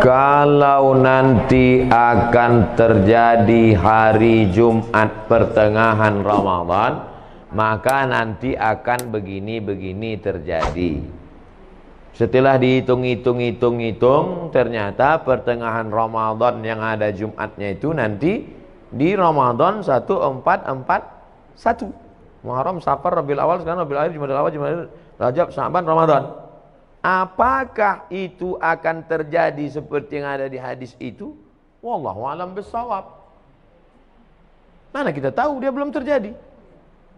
Kalau nanti akan terjadi hari Jumat pertengahan Ramadan, maka nanti akan begini-begini terjadi. Setelah dihitung-hitung, ternyata pertengahan Ramadan yang ada Jumatnya itu nanti di Ramadan 1441. Muharram, Safar, Rabiul Awal, sekarang Rabiul Akhir, Jumadil Awal, Jumadil, Rajab, Sya'ban, Ramadan. Apakah itu akan terjadi seperti yang ada di hadis itu? Wallahu a'lam bissawab. Mana kita tahu, dia belum terjadi.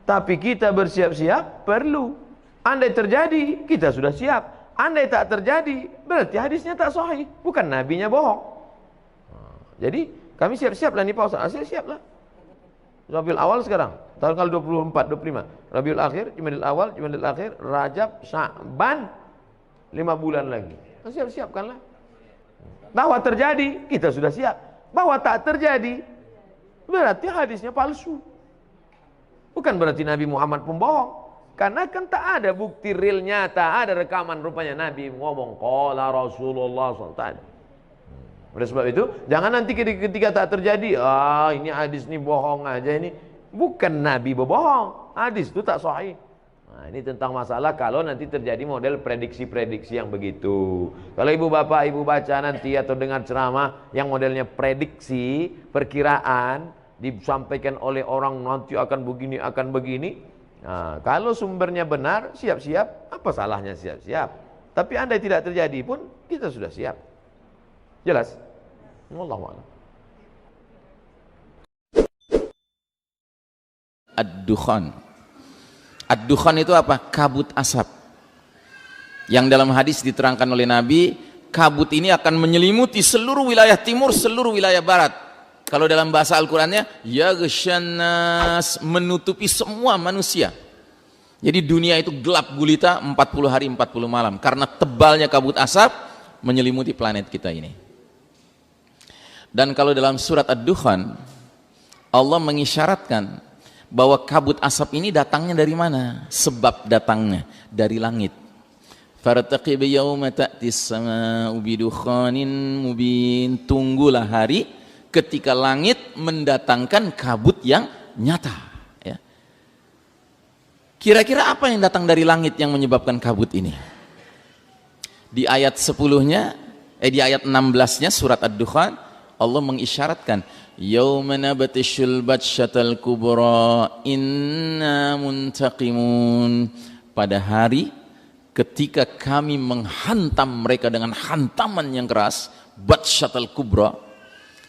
Tapi kita bersiap-siap perlu. Andai terjadi, kita sudah siap. Andai tak terjadi, berarti hadisnya tak sahih, bukan nabinya bohong. Jadi kami siap-siap lah nih Pak Ustaz. Siap lah. Rabiul Awal sekarang, tahun 24, 25. Rabiul Akhir, Jumadil Awal, Jumadil Akhir, Rajab, Sya'ban. 5 bulan lagi. Siap-siapkanlah. Bahwa terjadi, kita sudah siap. Bahwa tak terjadi, berarti hadisnya palsu. Bukan berarti Nabi Muhammad pembohong. Karena kan tak ada bukti real nyata, ada rekaman rupanya Nabi ngomong qala Rasulullah SAW. Oleh sebab itu, jangan nanti ketika tak terjadi, ini hadis ini bohong aja ini. Bukan Nabi berbohong, hadis itu tak sahih. Nah, ini tentang masalah kalau nanti terjadi model prediksi-prediksi yang begitu. Kalau ibu bapak ibu baca nanti atau dengar ceramah yang modelnya prediksi, perkiraan, disampaikan oleh orang nanti akan begini. Nah, kalau sumbernya benar, siap-siap, apa salahnya siap-siap? Tapi andai tidak terjadi pun, kita sudah siap. Jelas? Wallahu a'lam. Ad-dukhan. Ad-dukhan itu apa? Kabut asap. Yang dalam hadis diterangkan oleh Nabi, kabut ini akan menyelimuti seluruh wilayah timur, seluruh wilayah barat. Kalau dalam bahasa Al-Qur'annya, yaghshannas, menutupi semua manusia. Jadi dunia itu gelap gulita 40 hari 40 malam karena tebalnya kabut asap menyelimuti planet kita ini. Dan kalau dalam surat Ad-Dukhan, Allah mengisyaratkan bahwa kabut asap ini datangnya dari mana? Sebab datangnya dari langit. Fartaqib yauma ta'tis samaa'u bidukhanin mubin. Tunggulah hari ketika langit mendatangkan kabut yang nyata. Ya. Kira-kira apa yang datang dari langit yang menyebabkan kabut ini? Di ayat 10-nya, di ayat 16-nya surat Ad-Dukhan, Allah mengisyaratkan yauma nabtishul batsyatal kubra inna muntaqimun. Pada hari ketika kami menghantam mereka dengan hantaman yang keras, batsyatal kubra,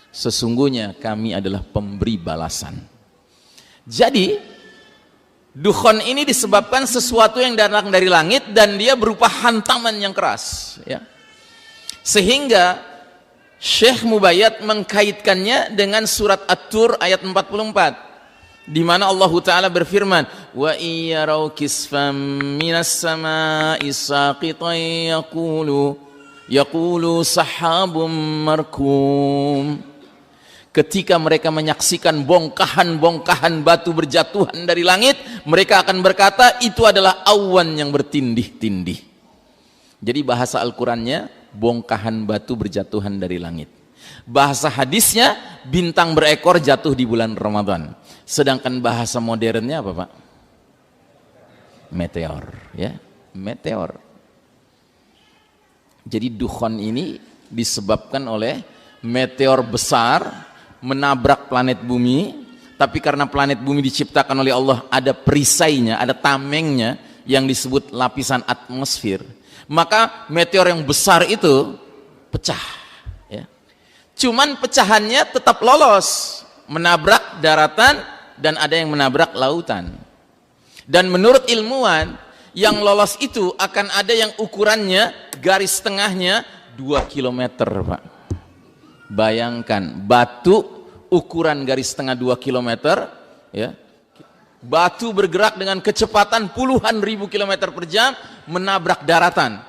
sesungguhnya kami adalah pemberi balasan. Jadi dukhan ini disebabkan sesuatu yang datang dari langit dan dia berupa hantaman yang keras, ya. Sehingga Syekh Mubayyad mengkaitkannya dengan surat At-Tur ayat 44 di mana Allah Ta'ala berfirman wa iyarau kisfam minas sama'i saqitan yaqulu sahabum markum. Ketika mereka menyaksikan bongkahan-bongkahan batu berjatuhan dari langit, mereka akan berkata itu adalah awan yang bertindih-tindih. Jadi bahasa Al-Qur'annya bongkahan batu berjatuhan dari langit. Bahasa hadisnya bintang berekor jatuh di bulan Ramadan. Sedangkan bahasa modernnya apa Pak? Meteor, ya, meteor. Jadi dukhan ini disebabkan oleh meteor besar menabrak planet bumi. Tapi karena planet bumi diciptakan oleh Allah ada perisainya, ada tamengnya yang disebut lapisan atmosfer. Maka meteor yang besar itu pecah, ya. Cuman pecahannya tetap lolos, menabrak daratan dan ada yang menabrak lautan. Dan menurut ilmuwan, yang lolos itu akan ada yang ukurannya garis tengahnya 2 km, Pak. Bayangkan batu ukuran garis tengah 2 km, ya. Batu bergerak dengan kecepatan puluhan ribu kilometer per jam menabrak daratan.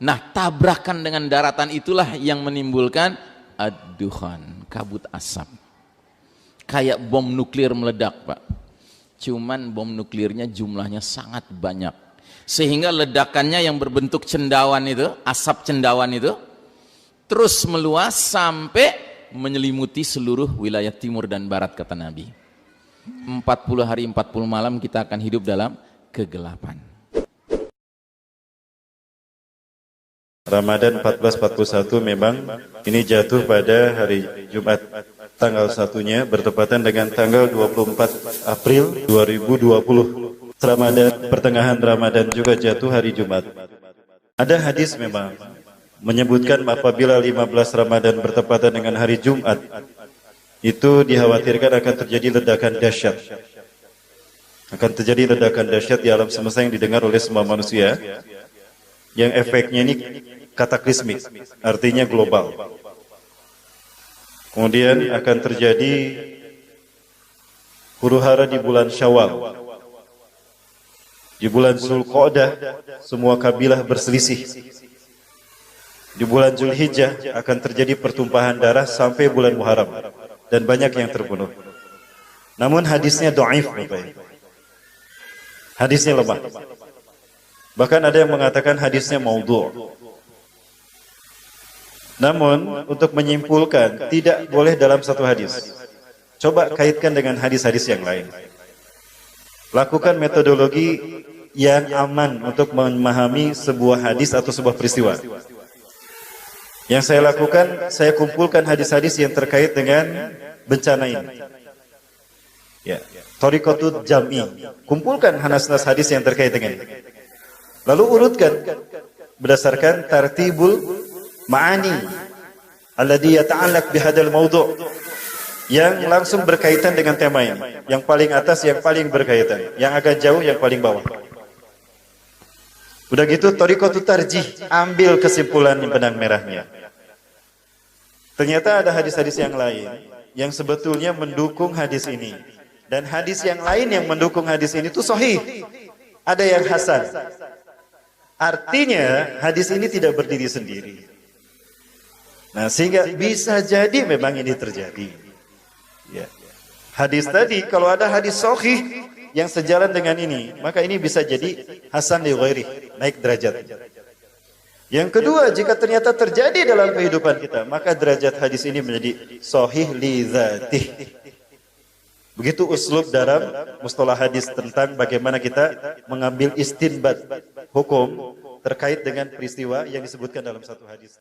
Nah, tabrakan dengan daratan itulah yang menimbulkan ad-dukhan, kabut asap. Kayak bom nuklir meledak, Pak. Cuman bom nuklirnya jumlahnya sangat banyak. Sehingga ledakannya yang berbentuk cendawan itu, asap cendawan itu terus meluas sampai menyelimuti seluruh wilayah timur dan barat, kata Nabi. 40 hari 40 malam kita akan hidup dalam kegelapan. Ramadan 1441 memang ini jatuh pada hari Jumat, tanggal 1-nya bertepatan dengan tanggal 24 April 2020. Ramadan, pertengahan Ramadan juga jatuh hari Jumat. Ada hadis memang menyebutkan apabila 15 Ramadan bertepatan dengan hari Jumat, itu dikhawatirkan akan terjadi ledakan dahsyat. Akan terjadi ledakan dahsyat di alam semesta yang didengar oleh semua manusia, yang efeknya ini kataklismik, artinya global. Kemudian akan terjadi huru-hara di bulan Syawal. Di bulan Zulqa'dah semua kabilah berselisih. Di bulan Zulhijjah akan terjadi pertumpahan darah sampai bulan Muharram dan banyak yang terbunuh. Namun hadisnya dhaif, Bapak. Hadisnya lemah. Bahkan ada yang mengatakan hadisnya maudhu'. Namun untuk menyimpulkan tidak boleh dalam satu hadis. Coba kaitkan dengan hadis-hadis yang lain. Lakukan metodologi yang aman untuk memahami sebuah hadis atau sebuah peristiwa. Yang saya lakukan, saya kumpulkan hadis-hadis yang terkait dengan bencana ini. Ya, Thariqatul Jam'i. Kumpulkan hadis yang terkait dengan ini. Lalu urutkan berdasarkan tartibul ma'ani alladhi yata'allaq bihadzal mawdu', yang langsung berkaitan dengan tema ini. Yang paling atas, yang paling berkaitan. Yang agak jauh, yang paling bawah. Udah gitu, Thariqatul Tarjih, ambil kesimpulan benang merahnya. Ternyata ada hadis-hadis yang lain yang sebetulnya mendukung hadis ini. Dan hadis yang lain yang mendukung hadis ini itu sahih. Ada yang hasan. Artinya hadis ini tidak berdiri sendiri. Nah, sehingga bisa jadi memang ini terjadi. Ya. Hadis tadi, kalau ada hadis sahih yang sejalan dengan ini, maka ini bisa jadi hasan li ghairi, naik derajat. Yang kedua, jika ternyata terjadi dalam kehidupan kita, maka derajat hadis ini menjadi sahih li dzatih. Begitu uslub dalam mustalah hadis tentang bagaimana kita mengambil istinbat hukum terkait dengan peristiwa yang disebutkan dalam satu hadis.